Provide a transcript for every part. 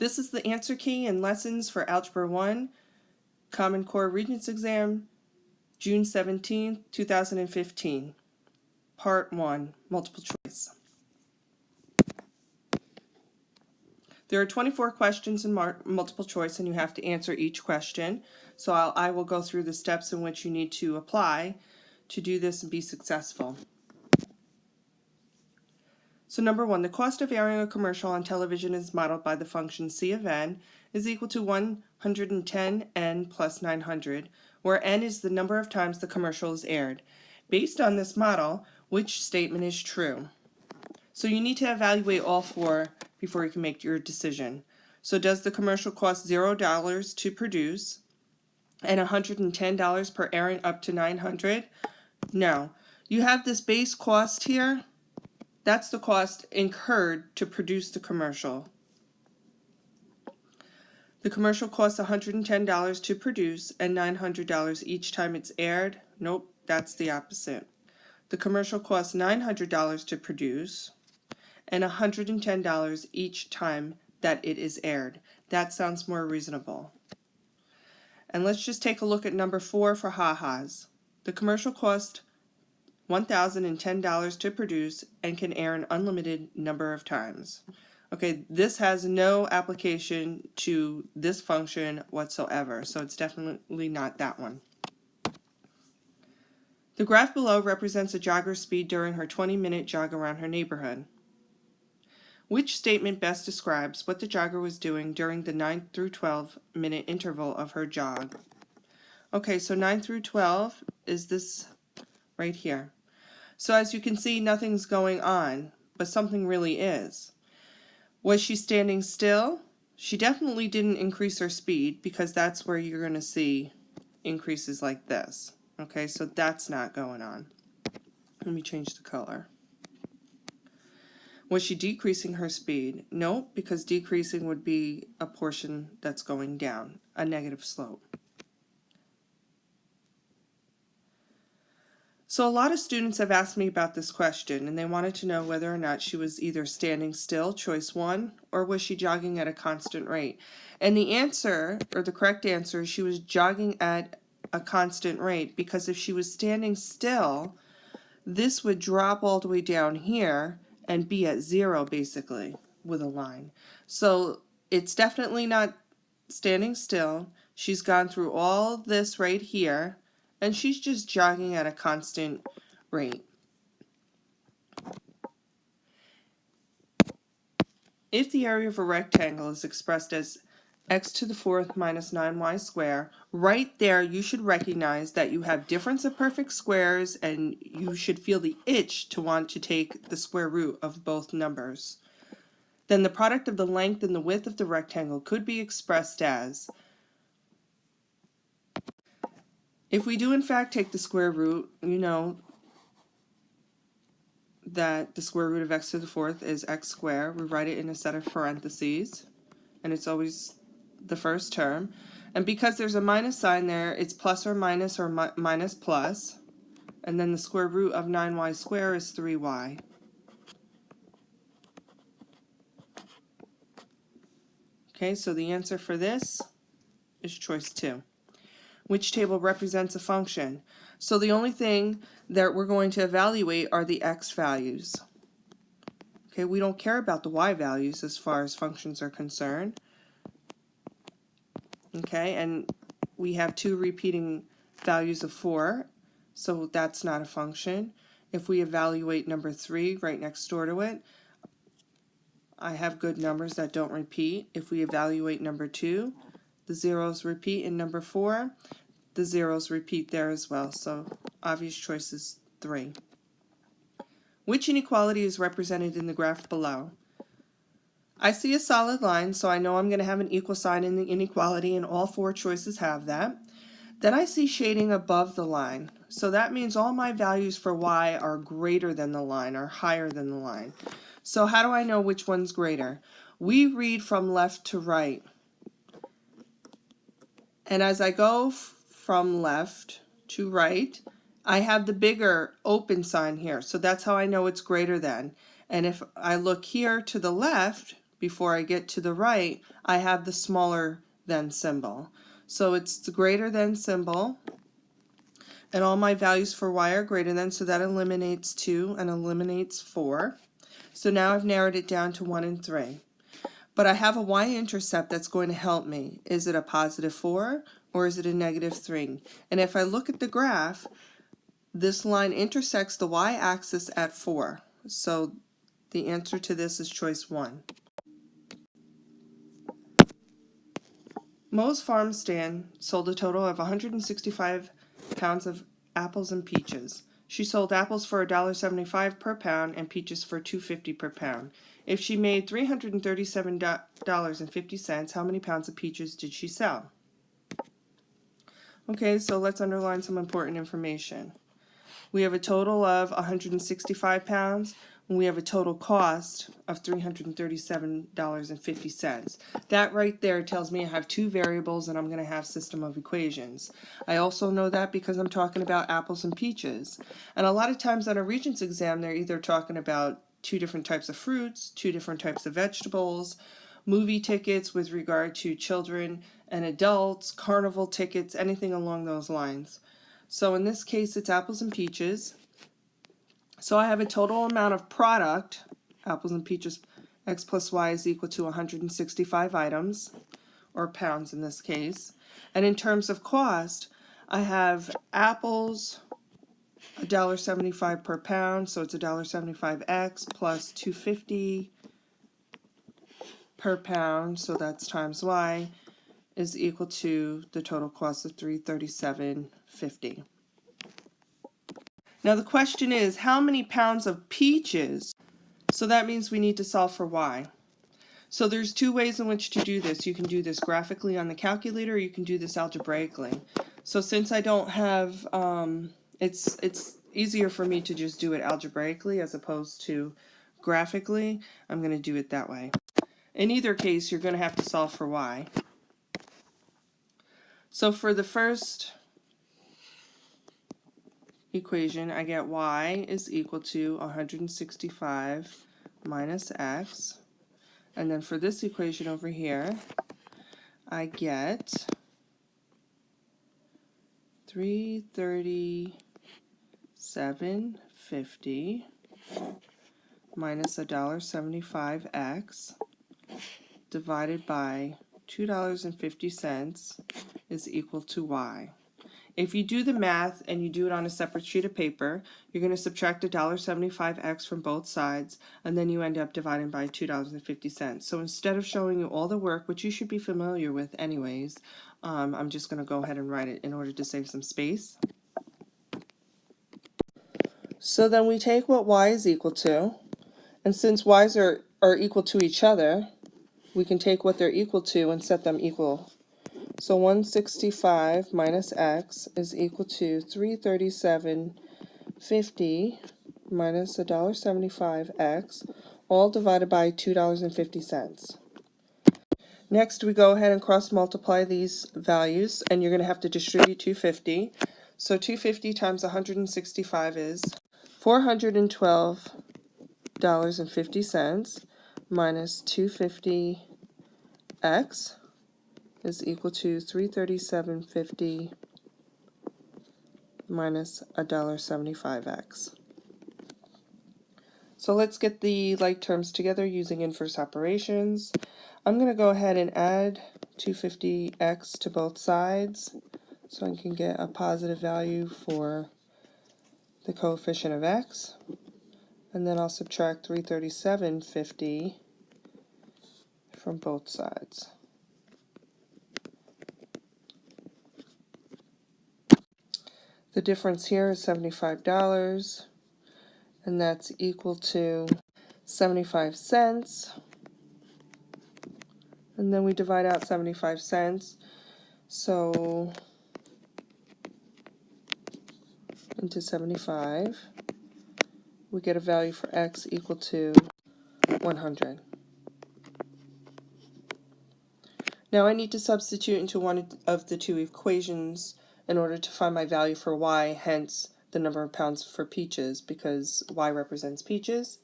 This is the answer key and lessons for Algebra 1, Common Core Regents Exam, June 17, 2015. Part 1, Multiple Choice. There are 24 questions in multiple choice, and you have to answer each question. So I will go through the steps in which you need to apply to do this and be successful. So number 1, the cost of airing a commercial on television is modeled by the function C of n is equal to 110n plus 900, where n is the number of times the commercial is aired. Based on this model, which statement is true? So you need to evaluate all four before you can make your decision. So does the commercial cost $0 to produce and $110 per airing up to 900? No. You have this base cost here. That's the cost incurred to produce the commercial. The commercial costs $110 to produce and $900 each time it's aired. Nope, that's the opposite. The commercial costs $900 to produce and $110 each time that it is aired. That sounds more reasonable. And let's just take a look at number 4 for ha-has. The commercial cost $1,010 to produce and can air an unlimited number of times. Okay, this has no application to this function whatsoever, so it's definitely not that one. The graph below represents a jogger's speed during her 20-minute jog around her neighborhood. Which statement best describes what the jogger was doing during the 9 through 12-minute interval of her jog? Okay, so 9 through 12 is this right here. So as you can see, nothing's going on, but something really is. Was she standing still? She definitely didn't increase her speed, because that's where you're going to see increases like this. Okay, so that's not going on. Let me change the color. Was she decreasing her speed? No, because decreasing would be a portion that's going down, a negative slope. So a lot of students have asked me about this question, and they wanted to know whether or not she was either standing still, choice 1, or was she jogging at a constant rate. And the answer, or the correct answer, is she was jogging at a constant rate, because if she was standing still, this would drop all the way down here and be at 0 basically with a line. So it's definitely not standing still. She's gone through all this right here, and she's just jogging at a constant rate. If the area of a rectangle is expressed as x to the 4th minus 9y squared, right there you should recognize that you have difference of perfect squares, and you should feel the itch to want to take the square root of both numbers. Then the product of the length and the width of the rectangle could be expressed as, if we do in fact take the square root, you know that the square root of x to the 4th is x squared. We write it in a set of parentheses, and it's always the first term. And because there's a minus sign there, it's plus or minus plus. And then the square root of 9y squared is 3y. Okay, so the answer for this is choice 2. Which table represents a function? So the only thing that we're going to evaluate are the x values. Okay, we don't care about the y values as far as functions are concerned. Okay, and we have 2 repeating values of 4, so that's not a function. If we evaluate number 3 right next door to it, I have good numbers that don't repeat. If we evaluate number 2, the zeros repeat in number 4, the zeros repeat there as well, so obvious choice is 3. Which inequality is represented in the graph below? I see a solid line, so I know I'm going to have an equal sign in the inequality, and all 4 choices have that. Then I see shading above the line, so that means all my values for y are greater than the line, or higher than the line. So how do I know which one's greater? We read from left to right. And as I go from left to right, I have the bigger open sign here, so that's how I know it's greater than. And if I look here to the left, before I get to the right, I have the smaller than symbol. So it's the greater than symbol, and all my values for y are greater than, so that eliminates 2 and eliminates 4. So now I've narrowed it down to 1 and 3. But I have a y-intercept that's going to help me. Is it a positive 4 or is it a negative 3? And if I look at the graph, this line intersects the y-axis at 4. So the answer to this is choice 1. Mo's farm stand sold a total of 165 pounds of apples and peaches. She sold apples for $1.75 per pound and peaches for $2.50 per pound. If she made $337.50, how many pounds of peaches did she sell? Okay, so let's underline some important information. We have a total of 165 pounds. We have a total cost of $337.50. That right there tells me I have two variables and I'm going to have system of equations. I also know that because I'm talking about apples and peaches. And a lot of times on a Regents exam, they're either talking about two different types of fruits, two different types of vegetables, movie tickets with regard to children and adults, carnival tickets, anything along those lines. So in this case, it's apples and peaches. So I have a total amount of product, apples and peaches, x plus y is equal to 165 items, or pounds in this case. And in terms of cost, I have apples, $1.75 per pound, so it's $1.75x plus $2.50 per pound, so that's times y, is equal to the total cost of $337.50. Now the question is, how many pounds of peaches? So that means we need to solve for y. So there's two ways in which to do this. You can do this graphically on the calculator, or you can do this algebraically. So since I don't have, it's easier for me to just do it algebraically as opposed to graphically. I'm going to do it that way. In either case, you're going to have to solve for y. So for the first equation, I get y is equal to 165 minus x. And then for this equation over here, I get 337.50 minus $1.75x divided by $2.50 is equal to y. If you do the math and you do it on a separate sheet of paper, you're going to subtract $1.75x from both sides, and then you end up dividing by $2.50. So instead of showing you all the work, which you should be familiar with anyways, I'm just going to go ahead and write it in order to save some space. So then we take what y is equal to, and since y's are equal to each other, we can take what they're equal to and set them equal. So 165 minus x is equal to 337.50 minus $1.75x, all divided by $2.50. Next, we go ahead and cross multiply these values, and you're going to have to distribute 250. So 250 times 165 is $412.50 minus 250x is equal to 337.50 minus $1.75x. So let's get the like terms together using inverse operations. I'm going to go ahead and add 250x to both sides so I can get a positive value for the coefficient of x. And then I'll subtract 337.50 from both sides. The difference here is $75, and that's equal to 75 cents. And then we divide out 75 cents. So into 75, we get a value for x equal to 100. Now I need to substitute into one of the two equations in order to find my value for y, hence the number of pounds for peaches, because y represents peaches.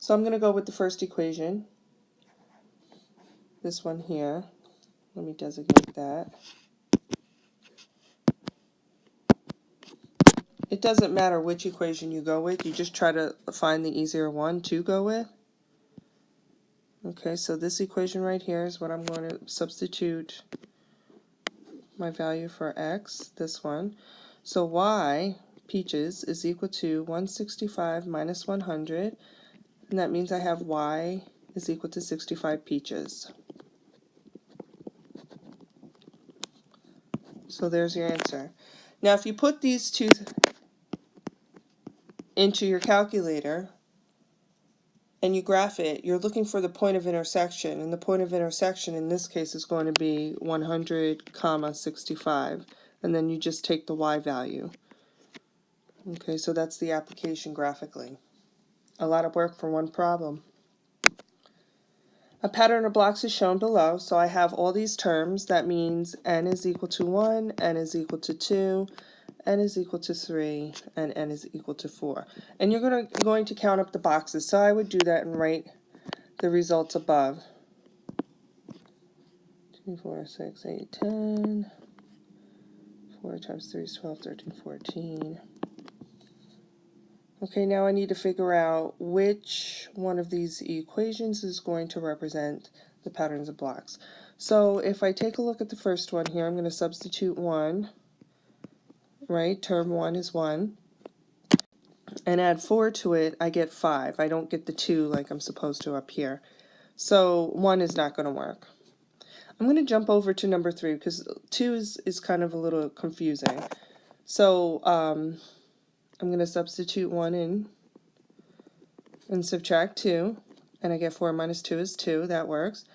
So I'm going to go with the first equation, this one here. Let me designate that. It doesn't matter which equation you go with, you just try to find the easier one to go with. Okay, so this equation right here is what I'm going to substitute my value for x, this one. So y, peaches, is equal to 165 minus 100, and that means I have y is equal to 65 peaches. So there's your answer. Now if you put these two into your calculator and you graph it, you're looking for the point of intersection, and the point of intersection in this case is going to be 100, 65, and then you just take the y value. Okay, so that's the application graphically. A lot of work for one problem. A pattern of blocks is shown below, so I have all these terms. That means n is equal to 1, n is equal to 2, n is equal to 3, and n is equal to 4. And you're going to count up the boxes, so I would do that and write the results above. 2, 4, 6, 8, 10. 4 times 3 is 12, 13, 14. Okay, now I need to figure out which one of these equations is going to represent the patterns of blocks. So if I take a look at the first one here, I'm going to substitute 1, right? Term 1 is 1. And add 4 to it, I get 5. I don't get the 2 like I'm supposed to up here. So 1 is not going to work. I'm going to jump over to number 3 because 2 is kind of a little confusing. So I'm going to substitute 1 in and subtract 2, and I get 4 minus 2 is 2. That works.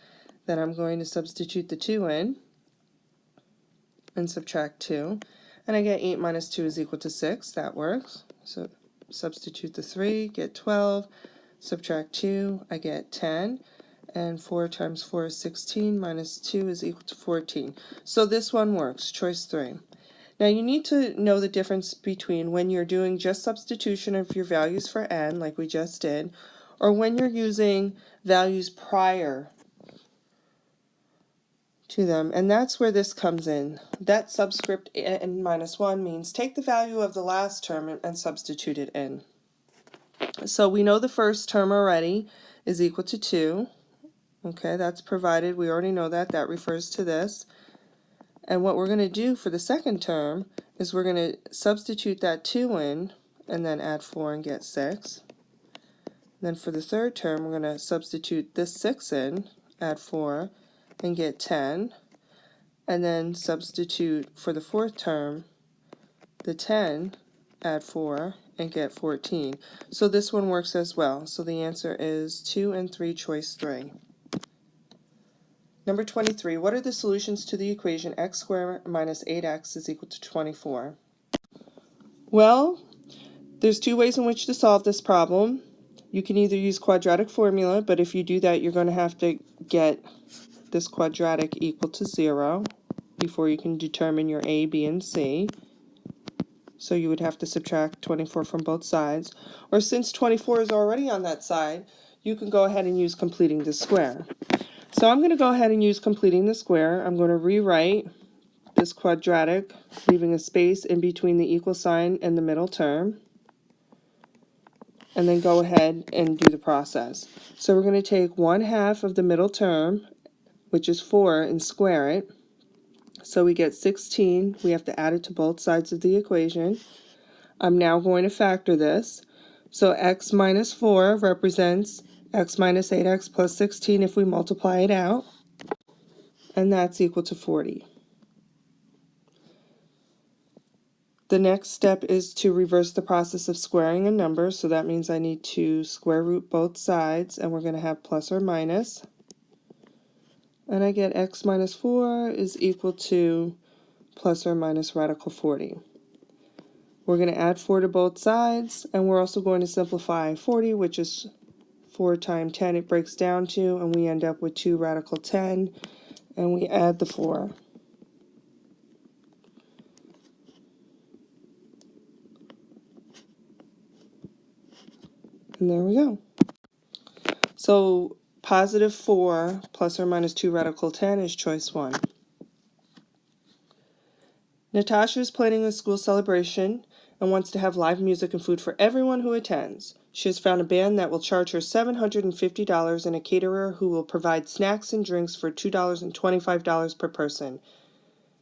Then I'm going to substitute the 2 in and subtract 2, and I get 8 minus 2 is equal to 6. That works. So substitute the 3, get 12, subtract 2, I get 10, and 4 times 4 is 16, minus 2 is equal to 14. So this one works, choice 3. Now you need to know the difference between when you're doing just substitution of your values for n, like we just did, or when you're using values prior to them, and that's where this comes in. That subscript n minus 1 means take the value of the last term and substitute it in. So we know the first term already is equal to 2. Okay, that's provided. We already know that. That refers to this. And what we're going to do for the second term is we're going to substitute that 2 in and then add 4 and get 6. Then for the third term, we're going to substitute this 6 in, add 4, and get 10. And then substitute for the fourth term the 10, add 4, and get 14. So this one works as well. So the answer is 2 and 3, choice 3. Number 23, what are the solutions to the equation x squared minus 8x is equal to 24? Well, there's two ways in which to solve this problem. You can either use quadratic formula, but if you do that, you're going to have to get this quadratic equal to 0 before you can determine your a, b, and c. So you would have to subtract 24 from both sides. Or since 24 is already on that side, you can go ahead and use completing the square. So I'm going to go ahead and use completing the square. I'm going to rewrite this quadratic, leaving a space in between the equal sign and the middle term, and then go ahead and do the process. So we're going to take 1/2 of the middle term, which is 4, and square it. So we get 16. We have to add it to both sides of the equation. I'm now going to factor this. So x minus 4 represents x minus 8x plus 16 if we multiply it out, and that's equal to 40. The next step is to reverse the process of squaring a number, so that means I need to square root both sides, and we're going to have plus or minus. And I get x minus 4 is equal to plus or minus radical 40. We're going to add 4 to both sides, and we're also going to simplify 40, which is 4 times 10 it breaks down to, and we end up with 2 radical 10, and we add the 4. And there we go. So positive 4 plus or minus 2 radical 10 is choice 1. Natasha is planning a school celebration and wants to have live music and food for everyone who attends. She has found a band that will charge her $750 and a caterer who will provide snacks and drinks for $2.25 per person.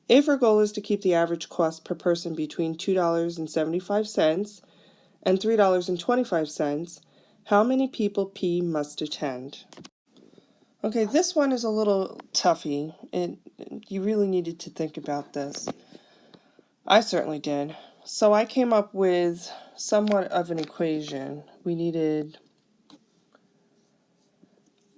If her goal is to keep the average cost per person between $2.75 and $3.25, how many people P must attend? Okay, this one is a little toughy. You really needed to think about this. I certainly did. So I came up with somewhat of an equation.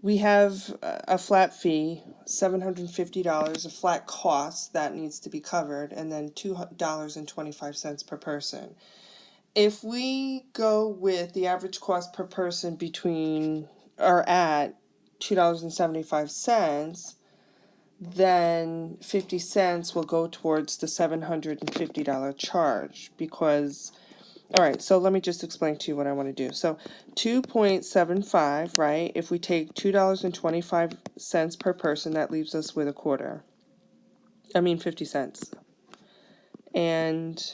We have a flat fee, $750, a flat cost that needs to be covered, and then $2.25 per person. If we go with the average cost per person at $2.75, then 50 cents will go towards the $750 charge because, all right, so let me just explain to you what I want to do. So 2.75, right? If we take $2.25 per person, that leaves us with 50 cents. And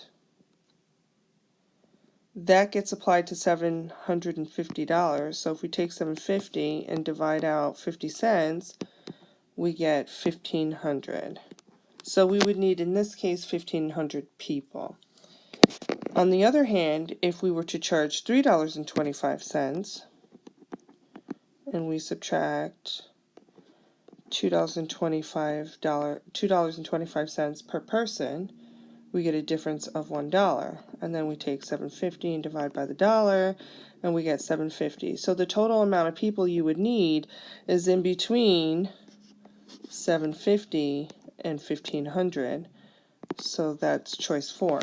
that gets applied to $750. So if we take $750 and divide out 50 cents, we get 1,500. So we would need, in this case, 1,500 people. On the other hand, if we were to charge $3.25 and we subtract $2.25 per person, we get a difference of $1. And then we take $750 and divide by the dollar, and we get $750. So the total amount of people you would need is in between $750 and $1,500. So that's choice 4.